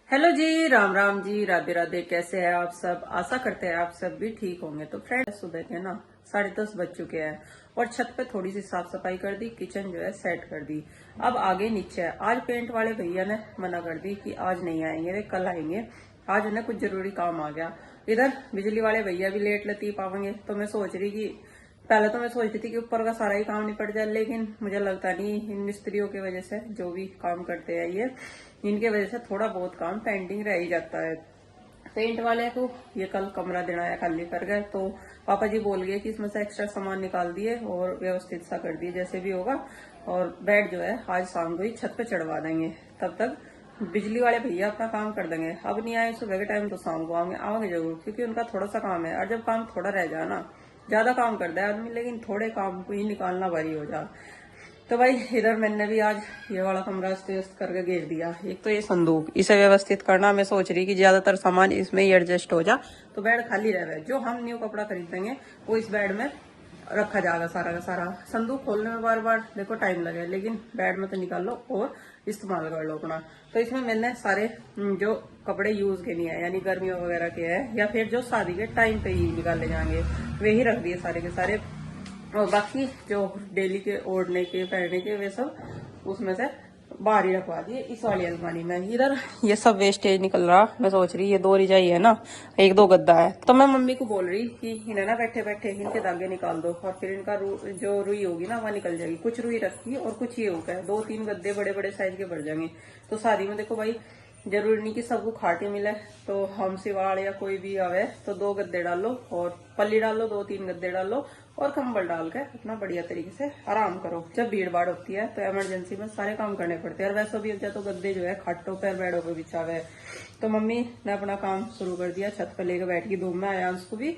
Hello जी, राम राम जी, राधे राधे। कैसे हैं आप सब? आशा करते हैं आप सब भी ठीक होंगे। तो फ्रेंड, सुबह के ना 10:30 बज चुके हैं और छत पे थोड़ी सी साफ सफाई कर दी, किचन जो है सेट कर दी। अब आगे नीचे है। आज पेंट वाले भैया ने मना कर दी कि आज नहीं आएंगे, वे कल आएंगे। आज उन्हें कुछ जरूरी काम आ गया। इधर बिजली वाले भैया भी लेट लतीफ आवेंगे। तो मैं सोच रही कि पहले तो मैं सोचती थी कि ऊपर का सारा ही काम निपट जाए, लेकिन मुझे लगता नहीं, इन मिस्त्रियों की वजह से, जो भी काम करते हैं ये, इनके वजह से थोड़ा बहुत काम पेंडिंग रह ही जाता है। पेंट वाले को ये कल कमरा देना है, खाली कर गए, तो पापा जी बोल गए कि इसमें से एक्स्ट्रा सामान निकाल दिए और व्यवस्थित सा कर दिए जैसे भी होगा। और बेड जो है आज शाम को ही छत पे चढ़वा देंगे। तब तक बिजली वाले भैया अपना काम कर देंगे। अब नहीं आए सुबह के टाइम तो शाम को आएंगे जरूर, क्योंकि उनका थोड़ा सा काम है। और जब काम थोड़ा रह जाए ना, ज्यादा काम करता है आदमी, लेकिन थोड़े काम को ही निकालना भारी हो जा। तो भाई इधर मैंने भी आज ये वाला कमरा व्यवस्थित करके घेर दिया। एक तो ये संदूक, इसे व्यवस्थित करना, मैं सोच रही कि ज्यादातर सामान इसमें ही एडजस्ट हो जा, तो बेड खाली रहे। जो हम न्यू कपड़ा खरीदेंगे वो इस बेड में रखा जाएगा सारा का सारा। संदूक खोलने में बार बार देखो टाइम लगे, लेकिन बेड में तो निकाल लो और इस्तेमाल कर लो अपना। तो इसमें मैंने सारे जो कपड़े यूज के नहीं है, यानी गर्मियों वगैरह के है या फिर जो शादी के टाइम पे ही निकाले जाएंगे, वे ही रख दिए सारे के सारे। और बाकी जो डेली के ओढ़ने के पहनने के वे सब उसमें से बाहर ही रखवा दिए इस वाली अलमारी में। इधर ये सब वेस्टेज निकल रहा। मैं सोच रही ये 2 रजाई है ना, 1-2 गद्दा है, तो मैं मम्मी को बोल रही कि इन्हें ना बैठे बैठे इनके धागे निकाल दो और फिर इनका जो रुई होगी ना वह निकल जाएगी। कुछ रुई रखी और कुछ ये होगा, 2-3 गद्दे बड़े बड़े साइज के बढ़ जाएंगे। तो शादी में देखो भाई, जरूरी नहीं कि सबको खाटी मिले, तो हम सिवाड़ या कोई भी आवे तो 2 गद्दे डालो और पल्ली डालो, 2-3 गद्दे डालो और कंबल डाल के अपना बढ़िया तरीके से आराम करो। जब भीड़ भाड़ होती है तो इमरजेंसी में सारे काम करने पड़ते हैं। और वैसे भी तो गद्दे जो है खाटों पर बेडों पे बिछावे। तो मम्मी ने अपना काम शुरू कर दिया, छत पर लेकर बैठ गई। धूम में आया उसको भी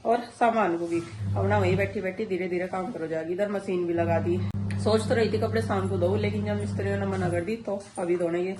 और सामान को भी। अपना वही बैठी बैठी धीरे धीरे काम करो जाएगी। इधर मशीन भी लगा दी। सोच तो रही थी कपड़े शाम को धो, लेकिन जब मिस्त्रियों ने मना कर दी तो अभी धोने की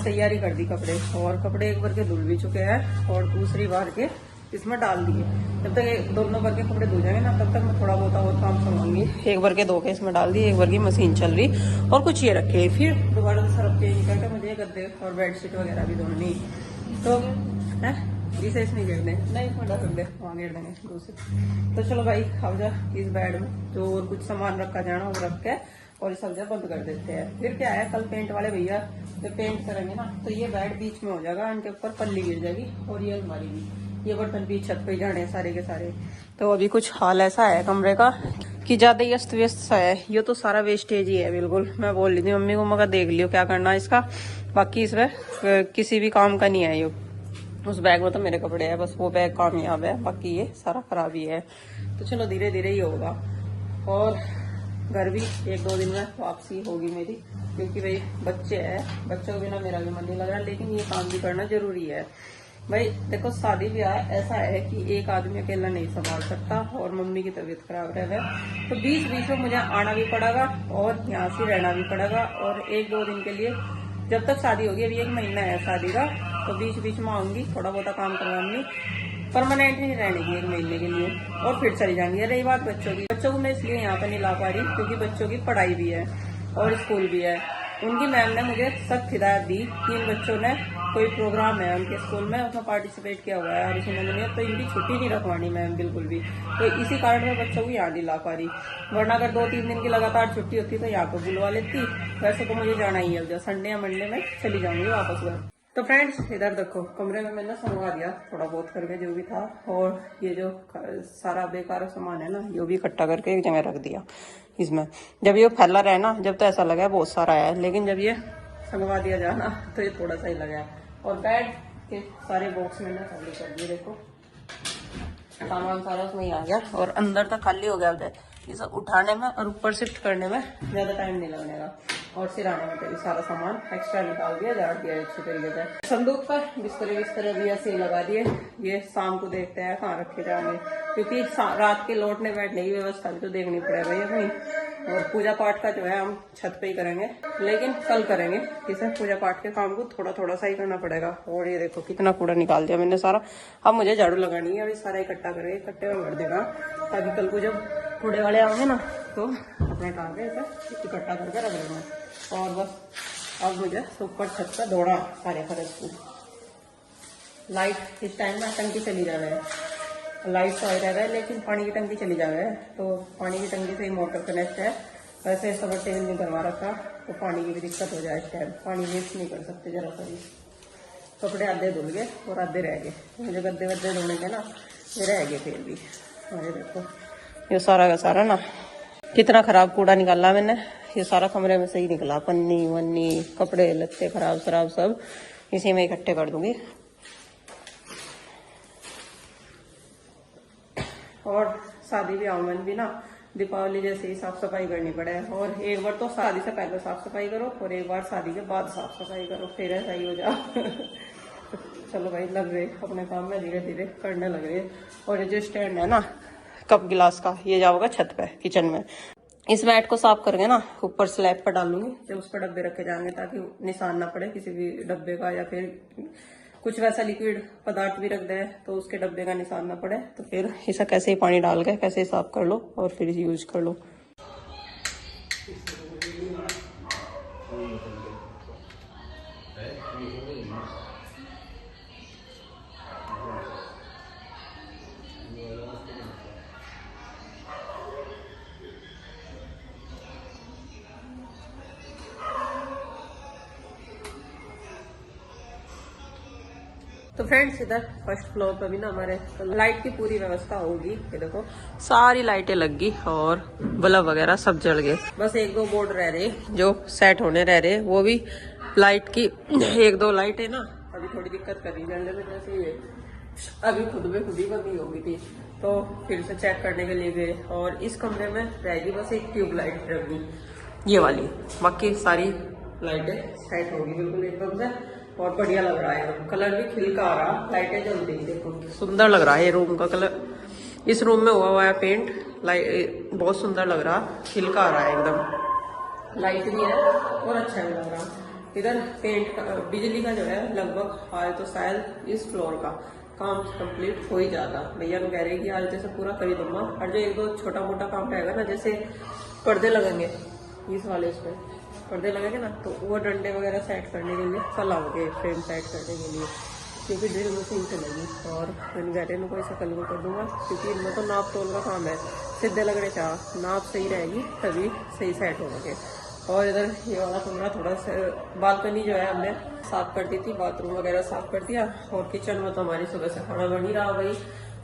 तैयारी कर दी कपड़े। और कपड़े एक बार के धुल भी चुके हैं और दूसरी बार के इसमें डाल दिए। जब तक दोनों बार के कपड़े धो जाएंगे ना, तब तक मैं थोड़ा बहुत और काम संभालूंगी। एक बार के धो के इसमें डाल दिए, एक बार की मशीन चल रही और कुछ ये रखे। फिर दोबारा से सर्फ चेंज करके मुझे गद्दे और बेडशीट वगैरह भी धोनी। तो है इसे इसमें गिर दें, नहीं इसमें डाल दे, वहाँ गिर देंगे दूसरे। तो चलो भाई, अब जा इस बेड में जो और कुछ सामान रखा जाना वो रख के और सब जगह बंद कर देते हैं। फिर क्या है, कल पेंट वाले भैया जब पेंट करेंगे ना, तो ये बेड बीच में हो जाएगा, इनके ऊपर पल्ली गिर जाएगी और ये अलमारी भी, ये बर्तन भी छत पे जाने सारे के सारे। तो अभी कुछ हाल ऐसा है कमरे का कि ज्यादा ही अस्त व्यस्त सा है। ये तो सारा वेस्टेज ही है बिल्कुल। मैं बोल रही थी मम्मी को, मगर देख लियो क्या करना है इसका, बाकी इसमें किसी भी काम का नहीं है। ये उस बैग में तो मेरे कपड़े हैं, बस वो बैग कामयाब है, बाकी ये सारा खराब ही है। तो चलो धीरे धीरे ही होगा। और घर भी 1-2 दिन में वापसी होगी मेरी, क्योंकि भाई बच्चे हैं, बच्चों के बिना मेरा भी मन नहीं लग रहा, लेकिन ये काम भी करना जरूरी है। भाई देखो, शादी ब्याह ऐसा है कि एक आदमी अकेला नहीं संभाल सकता और मम्मी की तबीयत खराब रहे, तो बीच बीच में मुझे आना भी पड़ेगा और यहाँ से रहना भी पड़ेगा। और 1-2 दिन के लिए, जब तक शादी होगी, अभी 1 महीना है शादी का, तो बीच बीच में आऊंगी, थोड़ा बहुत काम करवाऊंगी। परमानेंट नहीं रहने की 1 महीने के लिए, और फिर चली जाएंगी। रही बात बच्चों की, बच्चों को मैं इसलिए यहाँ पे नहीं ला पा रही क्योंकि बच्चों की पढ़ाई भी है और स्कूल भी है। उनकी मैम ने मुझे सख्त हिदायत दी कि इन बच्चों ने कोई प्रोग्राम है उनके स्कूल में, उसमें पार्टिसिपेट किया हुआ है ऋषिनंदन ने, तो इनकी छुट्टी नहीं रखवानी मैम बिल्कुल भी। तो इसी कारण मैं बच्चों को यहाँ नहीं ला पा रही, वरना अगर 2-3 दिन की लगातार छुट्टी होती तो यहाँ पे बुलवा लेती। वैसे तो मुझे जाना ही है, संडे या मंडे में चली जाऊंगी वापस घर। तो फ्रेंड्स, इधर देखो कमरे में मैंने संगवा दिया थोड़ा बहुत करके जो भी था, और ये जो सारा बेकार सामान है ना, ये भी इकट्ठा करके एक जगह रख दिया इसमें। जब ये फैला रहा है ना, जब तो ऐसा लगा बहुत सारा है, लेकिन जब ये संगवा दिया जाना तो ये थोड़ा सा ही लगा। और बेड के सारे बॉक्स मैंने खाली कर दिए, देखो सामान सारा उसमें ही आ गया और अंदर तक खाली हो गया। ये सब उठाने में और ऊपर शिफ्ट करने में ज्यादा टाइम नहीं लगने का, और सिराने में तो सारा सामान एक्स्ट्रा निकाल दिया, झाड़ दिया अच्छी तरीके से। संदूक पर बिस्तर भी ऐसे ही लगा दिए। ये शाम को देखते हैं कहाँ रखे जाएंगे, क्योंकि रात के लौटने बैठने की व्यवस्था भी तो देखनी पड़ेगा ये अपनी। और पूजा पाठ का जो है हम छत पे ही करेंगे, लेकिन कल करेंगे। इसे पूजा पाठ के काम को थोड़ा थोड़ा सा ही करना पड़ेगा। और ये देखो कितना कूड़ा निकाल दिया मैंने सारा। अब मुझे झाड़ू लगानी है, अभी सारा इकट्ठा करके इकट्ठे में भर देगा, ताकि कल को जब कूड़े वाले आएंगे ना तो अपने टांगे इसे इकट्ठा करके रख देंगे। और बस अब मुझे ऊपर छत पर दौड़ा सारे फर्श को। लाइट इस टाइम में टंकी चली जा रहा है, लाइट तो आ रहा है लेकिन पानी की टंकी चली जा रहा है, तो पानी की टंकी से ही मोटर कनेक्ट है। वैसे सबमर्सिबल नहीं करवा रखा तो पानी की भी दिक्कत हो जाए, इस टाइम पानी वेस्ट नहीं कर सकते जरा सा भी। कपड़े आधे धुल गए और आधे रह गए, मुझे गद्दे वद्दे धोने के ना ये रह गए फिर भी। अरे देखो ये सारा का सारा ना कितना खराब कूड़ा निकाला मैंने, ये सारा कमरे में से ही निकला, पन्नी वन्नी कपड़े लत्ते खराब शराब सब इसी में इकट्ठे कर दूंगी। और शादी ब्याह में भी ना दीपावली जैसे ही साफ सफाई करनी पड़े, और एक बार तो शादी से पहले साफ सफाई करो और एक बार शादी के बाद साफ सफाई करो, फिर ऐसा ही हो जाओ। चलो भाई लग रहे अपने काम में धीरे धीरे करने लग रहे। और ये जो स्टैंड है ना कप गिलास का, ये जाओगा छत पे किचन में। इस मैट को साफ करके ना ऊपर स्लैब पर डालूंगी, जब उस पर डब्बे रखे जाएंगे ताकि निशान ना पड़े किसी भी डब्बे का, या फिर कुछ वैसा लिक्विड पदार्थ भी रख दे तो उसके डब्बे का निशान ना पड़े। तो फिर इसे कैसे ही पानी डाल के कैसे ही साफ कर लो और फिर यूज कर लो। तो फ्रेंड्स इधर फर्स्ट फ्लोर पर भी ना हमारे लाइट की पूरी व्यवस्था होगी। ये देखो सारी लाइटें लग गई और बल्ब वगैरह सब जल गए। बस एक दो बोर्ड रह रहे जो सेट होने रह रहे, वो भी लाइट की एक दो लाइट है ना अभी थोड़ी दिक्कत कर रही जलने में, जैसे ये अभी खुद में खुद ही बंदी हो गई थी तो फिर से चेक करने के लिए गए। और इस कमरे में रहेगी बस एक ट्यूब लाइट रहेगी ये वाली, बाकी सारी लाइटें सेट होगी बिल्कुल एकदम से। और बढ़िया लग रहा है, कलर भी खिलका आ रहा, लाइटें जल रही, देखो सुंदर लग रहा है ये रूम का कलर। इस रूम में हुआ है पेंट, लाइट बहुत सुंदर लग रहा, खिलका आ रहा है एकदम, लाइट भी है और अच्छा भी लग रहा। इधर पेंट बिजली का जो है लगभग आज तो शायद इस फ्लोर का काम कंप्लीट हो ही जाता। भैया ने कह रहे कि आज जैसे पूरा कर ही दूंगा, और जो एक दो छोटा मोटा काम रहेगा ना, जैसे पर्दे लगेंगे इस वाले इसमें पर्दे लगेंगे ना, तो वो डंडे वगैरह सेट करने के लिए चलाओगे, फ्रेम सेट करने के लिए, क्योंकि ड्रिल मशीन चलेगी। और मैंने गहरे को ऐसा कल को कर दूंगा, क्योंकि इनमें तो नाप तोल का काम है, सीधे लगने चाह नाप सही रहेगी तभी सही सेट होंगे। और इधर ये वाला कमरा थोड़ा सा बालकनी जो है हमने साफ कर दी थी, बाथरूम वगैरह साफ कर दिया। और किचन में तो हमारी सुबह से खाना बन ही रहा भाई,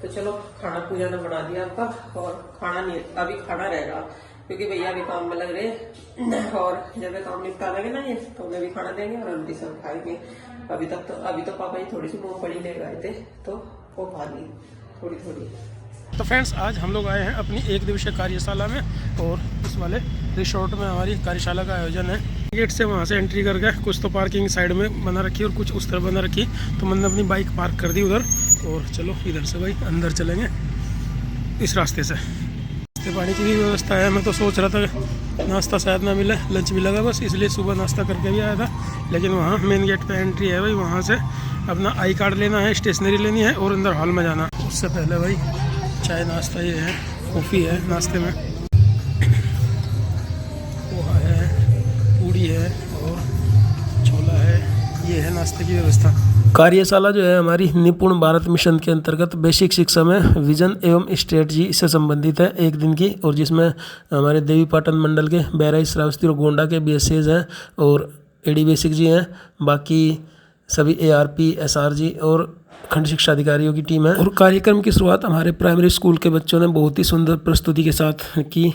तो चलो खाना पूजा ने बना दिया आपका, और खाना नहीं अभी खाना रहेगा क्योंकि भैया भी काम में लग रहे। और जब वे काम निपटा लेंगे ना ये, तो उन्हें भी खाना देंगे और हम भी सब खाएंगे। अभी तो पापा जी थोड़ी सी मूंगफली ले गए थे तो वो खा ली थोड़ी थोड़ी। तो फ्रेंड्स आज हम लोग आए हैं अपनी एक दिवसीय कार्यशाला में, और इस वाले रिसोर्ट में हमारी कार्यशाला का आयोजन है। गेट से वहाँ से एंट्री करके कुछ तो पार्किंग साइड में बना रखी और कुछ उस तरफ बना रखी, तो मैंने अपनी बाइक पार्क कर दी उधर। और चलो इधर से भाई अंदर चलेंगे इस रास्ते से। पानी की भी व्यवस्था है, मैं तो सोच रहा था नाश्ता शायद ना मिले, लंच मिलेगा बस, इसलिए सुबह नाश्ता करके भी आया था। लेकिन वहाँ मेन गेट पे एंट्री है भाई, वहाँ से अपना आई कार्ड लेना है, स्टेशनरी लेनी है और अंदर हॉल में जाना। उससे पहले भाई चाय नाश्ता ये है, कॉफ़ी है नाश्ते में, पोहा है, पूड़ी है और छोला है, ये है नाश्ते की व्यवस्था। कार्यशाला जो है हमारी निपुण भारत मिशन के अंतर्गत बेसिक शिक्षा में विजन एवं स्ट्रेटजी से संबंधित है, एक दिन की, और जिसमें हमारे देवी पाटन मंडल के बहराइच, श्रावस्ती और गोंडा के BSCs हैं और AD बेसिक जी हैं। बाकी सभी ARP, SRG और खंड शिक्षा अधिकारियों की टीम है। और कार्यक्रम की शुरुआत हमारे प्राइमरी स्कूल के बच्चों ने बहुत ही सुंदर प्रस्तुति के साथ की।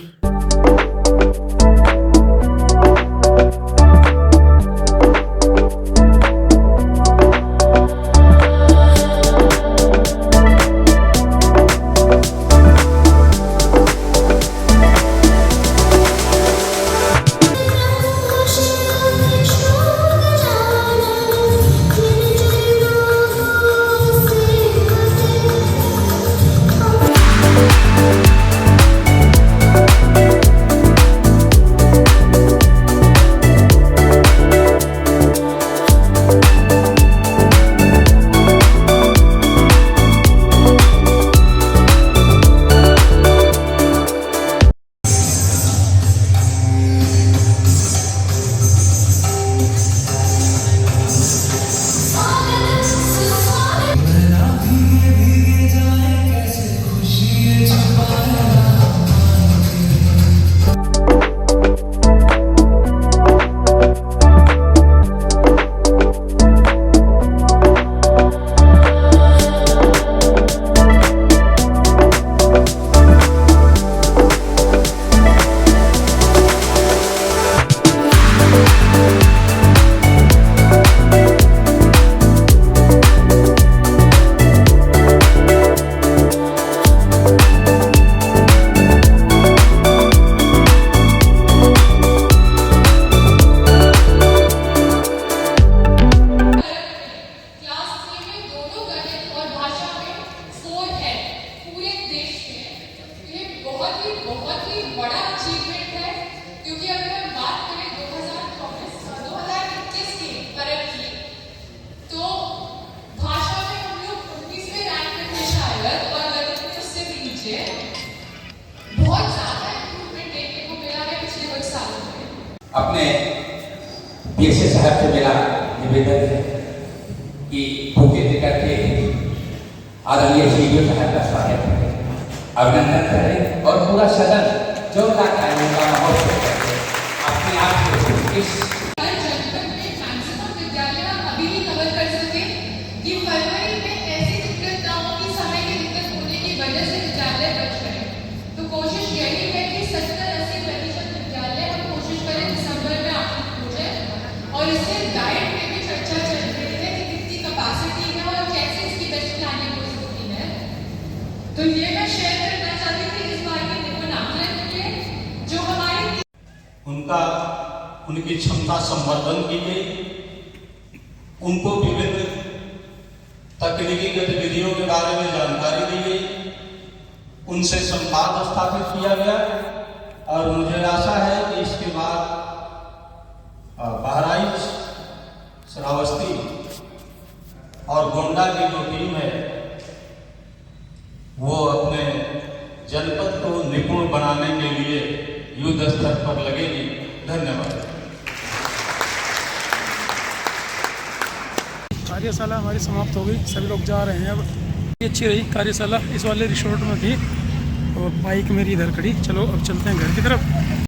पीएसए साहब से मेरा निवेदन है कि बुके देकर के आदरणीय सीडीओ साहब का स्वागत करें, अभिनंदन करें और पूरा सदन जो अपने आप को इस हर जनपद में मैक्सिमम विद्यालय हम अभी भी कवर कर सके कि फरवरी में ऐसी दिक्कत ना हो कि समय की दिक्कत होने की वजह से विद्यालय बच गए। तो कोशिश यही है कि 70-80% विद्यालय हम कोशिश करें दिसंबर में आरंभ हो जाए। और इससे डाइट में भी चर्चा चल रही है कि कितनी कैपेसिटी है और कैसे इसकी बेस्ट प्लानिंग हो सकती है। तो ये मैं शेयर करना चाहती थी इस बार के निपुण आकलन के जो हमारी उनकी क्षमता संवर्धन की गई, उनको विभिन्न तकनीकी गतिविधियों के बारे में जानकारी दी गई, उनसे संवाद स्थापित किया गया और मुझे आशा है कि इसके बाद बहराइच, श्रावस्ती और गोंडा की जो टीम है वो अपने जनपद को निपुण बनाने के लिए युद्ध स्तर पर लगेगी। धन्यवाद। कार्यशाला हमारी समाप्त हो गई, सभी लोग जा रहे हैं अब। ये अच्छी रही कार्यशाला, इस वाले रिसोर्ट में थी और बाइक मेरी इधर खड़ी। चलो अब चलते हैं घर की तरफ।